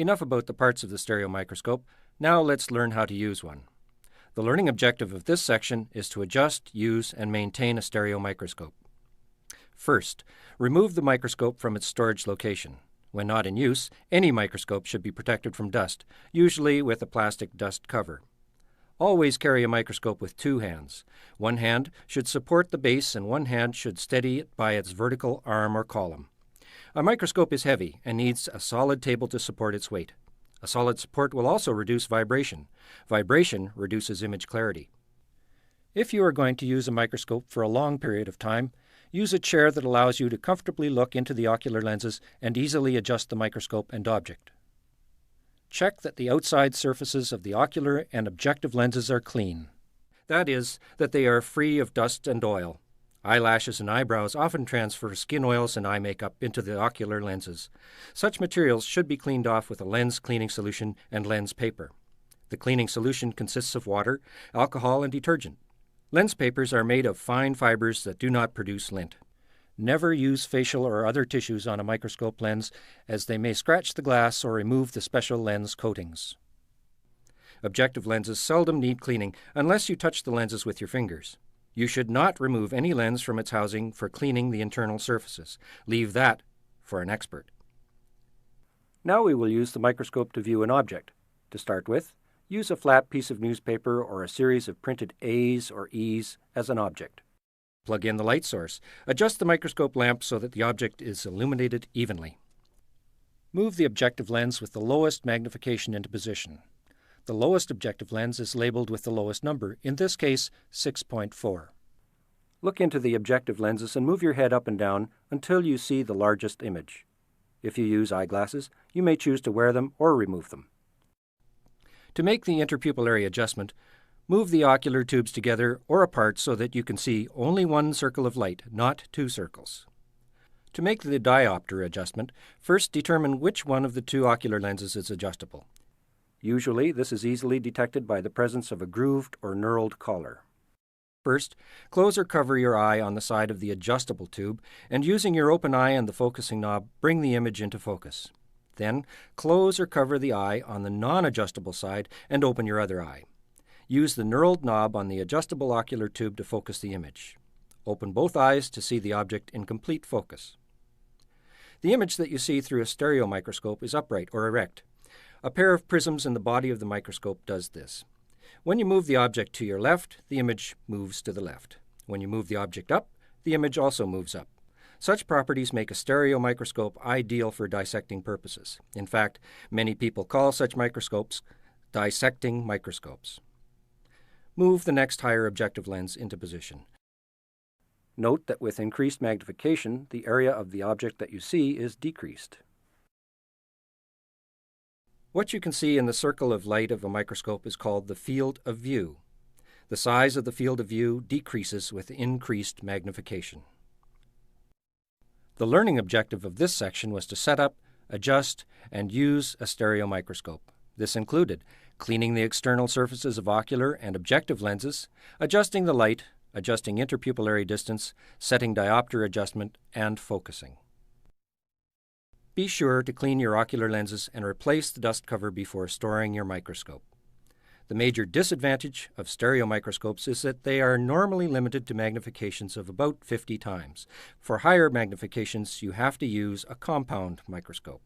Enough about the parts of the stereo microscope. Now let's learn how to use one. The learning objective of this section is to adjust, use, and maintain a stereo microscope. First, remove the microscope from its storage location. When not in use, any microscope should be protected from dust, usually with a plastic dust cover. Always carry a microscope with two hands. One hand should support the base and one hand should steady it by its vertical arm or column. A microscope is heavy and needs a solid table to support its weight. A solid support will also reduce vibration. Vibration reduces image clarity. If you are going to use a microscope for a long period of time, use a chair that allows you to comfortably look into the ocular lenses and easily adjust the microscope and object. Check that the outside surfaces of the ocular and objective lenses are clean. That is, that they are free of dust and oil. Eyelashes and eyebrows often transfer skin oils and eye makeup into the ocular lenses. Such materials should be cleaned off with a lens cleaning solution and lens paper. The cleaning solution consists of water, alcohol, and detergent. Lens papers are made of fine fibers that do not produce lint. Never use facial or other tissues on a microscope lens, as they may scratch the glass or remove the special lens coatings. Objective lenses seldom need cleaning unless you touch the lenses with your fingers. You should not remove any lens from its housing for cleaning the internal surfaces. Leave that for an expert. Now we will use the microscope to view an object. To start with, use a flat piece of newspaper or a series of printed A's or E's as an object. Plug in the light source. Adjust the microscope lamp so that the object is illuminated evenly. Move the objective lens with the lowest magnification into position. The lowest objective lens is labeled with the lowest number, in this case 6.4. Look into the objective lenses and move your head up and down until you see the largest image. If you use eyeglasses, you may choose to wear them or remove them. To make the interpupillary adjustment, move the ocular tubes together or apart so that you can see only one circle of light, not two circles. To make the diopter adjustment, first determine which one of the two ocular lenses is adjustable. Usually, this is easily detected by the presence of a grooved or knurled collar. First, close or cover your eye on the side of the adjustable tube, and using your open eye and the focusing knob, bring the image into focus. Then, close or cover the eye on the non-adjustable side and open your other eye. Use the knurled knob on the adjustable ocular tube to focus the image. Open both eyes to see the object in complete focus. The image that you see through a stereo microscope is upright or erect. A pair of prisms in the body of the microscope does this. When you move the object to your left, the image moves to the left. When you move the object up, the image also moves up. Such properties make a stereo microscope ideal for dissecting purposes. In fact, many people call such microscopes dissecting microscopes. Move the next higher objective lens into position. Note that with increased magnification, the area of the object that you see is decreased. What you can see in the circle of light of a microscope is called the field of view. The size of the field of view decreases with increased magnification. The learning objective of this section was to set up, adjust, and use a stereo microscope. This included cleaning the external surfaces of ocular and objective lenses, adjusting the light, adjusting interpupillary distance, setting diopter adjustment, and focusing. Be sure to clean your ocular lenses and replace the dust cover before storing your microscope. The major disadvantage of stereo microscopes is that they are normally limited to magnifications of about 50 times. For higher magnifications, you have to use a compound microscope.